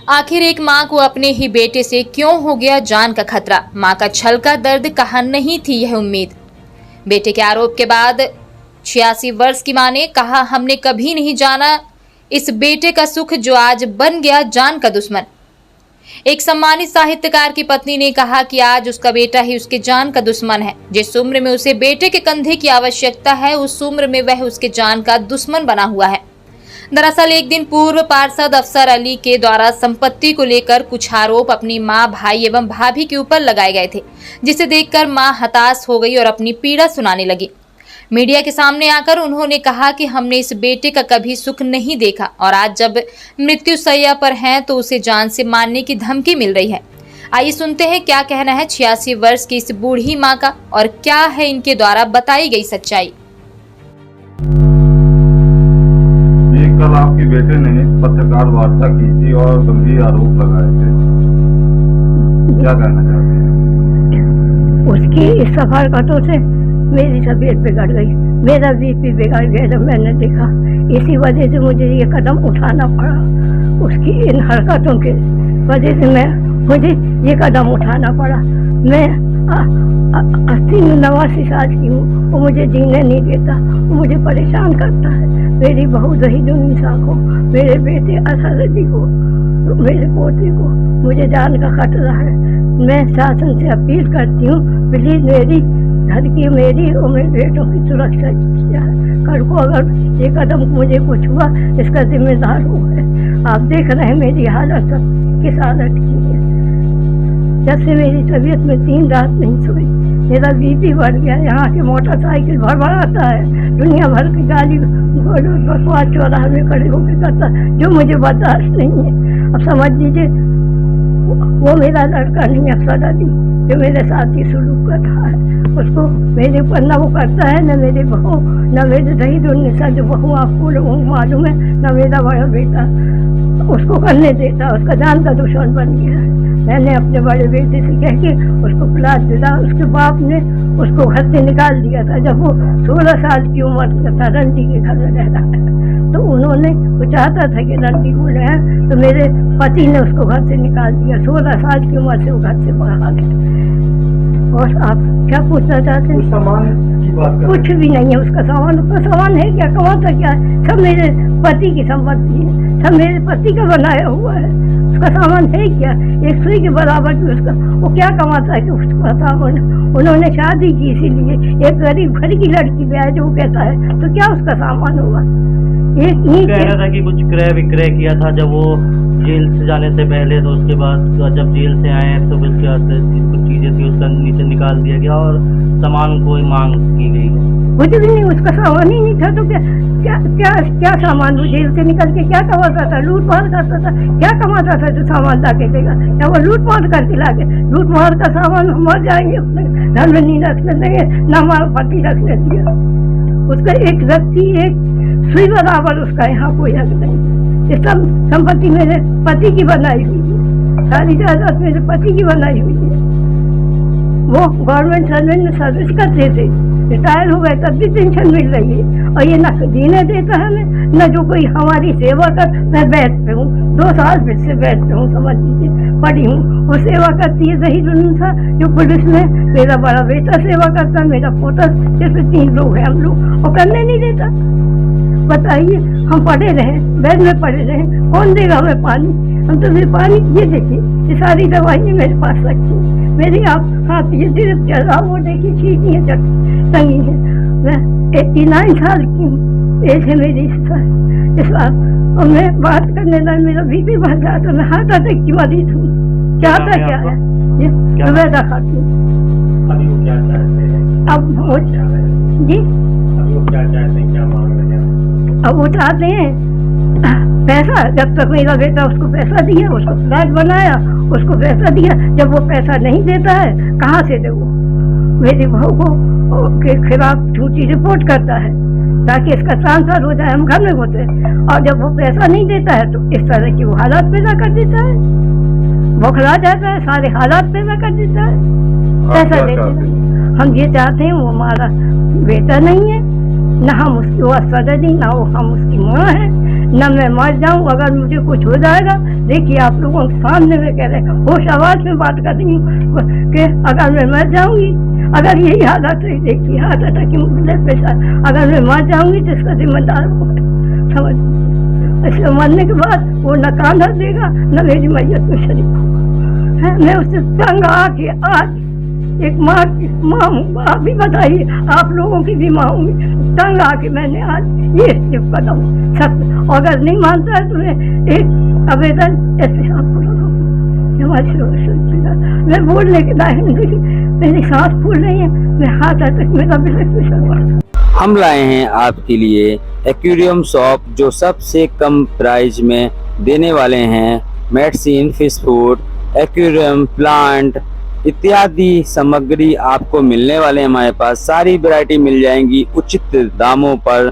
आखिर एक मां को अपने ही बेटे से क्यों हो गया जान का खतरा। मां का छल का दर्द कहाँ नहीं थी यह उम्मीद। बेटे के आरोप के बाद 86 वर्ष की मां ने कहा, हमने कभी नहीं जाना इस बेटे का सुख जो आज बन गया जान का दुश्मन। एक सम्मानित साहित्यकार की पत्नी ने कहा कि आज उसका बेटा ही उसके जान का दुश्मन है। जिस उम्र में उसे बेटे के कंधे की आवश्यकता है, उस उम्र में वह उसके जान का दुश्मन बना हुआ है। दरअसल एक दिन पूर्व पार्षद अफसर अली के द्वारा संपत्ति को लेकर कुछ आरोप अपनी मां, भाई एवं भाभी के ऊपर लगाए गए थे, जिसे देखकर मां हताश हो गई और अपनी पीड़ा सुनाने लगी। मीडिया के सामने आकर उन्होंने कहा कि हमने इस बेटे का कभी सुख नहीं देखा और आज जब मृत्यु शैया पर हैं तो उसे जान से मारने की धमकी मिल रही है। आइए सुनते हैं क्या कहना है 86 वर्ष की इस बूढ़ी मां का और क्या है इनके द्वारा बताई गई सच्चाई। कल आपके बेटे ने पत्रकार वार्ता की थी और गंभीर आरोप लगाए थे, क्या कहना चाहते हैं? उसकी इस सफारतों से मेरी तबीयत बिगड़ गई, मेरा बीपी बिगड़ गया जब मैंने देखा। इसी वजह से मुझे ये कदम उठाना पड़ा। उसकी इन हरकतों के वजह से मुझे ये कदम उठाना पड़ा। मैं 80-89 साल की हूँ, वो मुझे जीने नहीं देता, वो मुझे परेशान करता है। मेरी बहू जहीदुन्निसा को, मेरे बेटे असद को, मेरे पोते को मुझे जान का खतरा है। मैं शासन से अपील करती हूँ, प्लीज मेरी घर की, मेरी और मेरे बेटों की सुरक्षा की जाए। कल को अगर ये कदम मुझे कुछ हुआ, इसका जिम्मेदार वो है। आप देख रहे हैं मेरी हालत किस हालत की है। जब से मेरी तबीयत में 3 रात नहीं सोई, मेरा बीपी बढ़ गया। यहाँ के मोटरसाइकिल भरभराता है, दुनिया भर की गाली बकवास चौराहे में खड़े होकर करता, जो मुझे बर्दाश्त नहीं है। अब समझ लीजिए वो मेरा लड़का नहीं, अफसर अली जो मेरे साथ ही सुलूक कर रहा है, उसको मेरे ऊपर न वो करता है, न मेरे बहू, न मेरे जहीदुन्निसा जो बहू आपको लोगों को मालूम है, न मेरा बड़ा बेटा उसको करने देता। उसका जान का दुश्मन बन गया है। मैंने अपने बड़े बेटे से कह के उसको प्लाट दिला। उसके बाप ने उसको घर से निकाल दिया था जब वो 16 साल की उम्र का था। रंडी के घर में रह रहा है तो उन्होंने वो चाहता था कि रंडी को रहे, तो मेरे पति ने उसको घर से निकाल दिया। 16 साल की उम्र से वो घर से बाहर गया। और आप क्या पूछना चाहते हैं? सामान की बात कर, कुछ भी नहीं है उसका सामान। उसका सामान है क्या, कमाता क्या है? सब मेरे पति की संपत्ति है, सब मेरे पति का बनाया हुआ है। उसका सामान है क्या? एक सुई के बराबर की उसका, वो क्या कमाता है कि उसका सामान? उन्होंने शादी की इसीलिए, एक गरीब घर की लड़की ब्याह जो कहता है, तो क्या उसका सामान होगा? एक कह रहा था कि कुछ क्रय विक्रय किया था जब वो जेल से जाने से पहले, तो उसके बाद जब जेल से आए तो उसके बाद कुछ चीजें थी उसका नीचे निकाल दिया गया और सामान कोई मांग की गई है। कुछ भी नहीं, उसका सामान ही नहीं था। तो क्या क्या क्या क्या सामान? वो जेल से निकल के क्या कमाता था? लूट मार करता था। क्या कमाता था जो सामान ला के देगा? क्या वो लूट मार करके ला के? लूट मार का सामान हम मर जाएंगे, घर में नहीं रखने देंगे, न हमारा पति रखने दिया। उसका एक व्यक्ति, एक सुई बराबर उसका यहाँ कोई हक नहीं। ये सब संपत्ति मेरे पति की बनाई हुई है, सारी जायदाद मेरे पति की बनाई हुई है। वो गवर्नमेंट सर्वेंट में सर्विस करते थे, रिटायर हो गए तब भी पेंशन मिल रही है। और ये न जीने देता है न जो कोई हमारी सेवा कर। मैं बेड पे हूँ, 2 साल फिर से बेड पे हूँ, समझ लीजिए, पड़ी हूँ। वो सेवा करती है जहीदुन्निसा जो पुलिस में, मेरा बड़ा बेटा सेवा करता है, मेरा पोता, सिर्फ 3 लोग हैं हम लोग, और करने नहीं देता। बताइए, हम पड़े रहे, बेड में पड़े रहे, कौन देगा हमें पानी? हम तो फिर पानी, ये देखिए ये सारी दवाइयाँ मेरे पास रखी, मेरी आप हाथ ये सिर्फ चला, वो देखिए चीज़ें टंगी है। मैं 89 साल की हूँ, एज है मेरी इस बार, और मैं बात करने लगा मेरा बीपी बढ़ रहा था। मैं हार्ट अटैक की मरीज हूँ। चाहता क्या है ये सुबह खाती हूँ। अब वो जी क्या चाहते हैं, क्या मांग रहे हैं? अब वो चाहते हैं पैसा। जब तक मेरा बेटा उसको पैसा दिया, उसको फ्लैट बनाया, उसको पैसा दिया, जब वो पैसा नहीं देता है, कहाँ से दे? वो मेरी बहू को के खिलाफ झूठी रिपोर्ट करता है ताकि इसका ट्रांसफर हो जाए, हम घर में होते हैं। और जब वो पैसा नहीं देता है तो इस तरह की वो हालात पैदा कर देता है, बौखला जाता है, सारे हालात पैदा कर देता है। पैसा देते हम ये चाहते हैं, वो हमारा बेटा नहीं है, न हम उसकी वो असद नहीं, ना वो हम उसकी माँ है, न मैं मर जाऊं। अगर मुझे कुछ हो जाएगा, देखिए आप लोगों के सामने में कह रहे होश आवाज में बात कर रही हूँ कि अगर मैं मर जाऊंगी, अगर यही हालत है, देखिए हार्ट अटैक की ब्लड प्रेशर, अगर मैं मर जाऊंगी तो इसका जिम्मेदार होगा। समझ, इसके मरने के बाद वो न कांधा देगा न मेरी मैयत में शरीक होगा। मैं उससे तंग आके आज एक माँ हूँ, आप भी बताइए, आप लोगों की भी माँ हूँ, तंग आके मैंने आज ये स्टेप कदम सख्त, अगर नहीं मानता है तो मैं एक आवेदन एसपी साहब को लगाऊँ। मैं बोलने के दायरे में, मेरी सांस फूल रही है, मैं हार्ट अटैक, मेरा ब्लड प्रेशर हुआ। हम लाए हैं आपके लिए एक्वेरियम शॉप जो सबसे कम प्राइस में देने वाले हैं medicine, fish food, aquarium, plant इत्यादि सामग्री आपको मिलने वाले हैं। हमारे पास सारी वैरायटी मिल जाएंगी उचित दामों पर।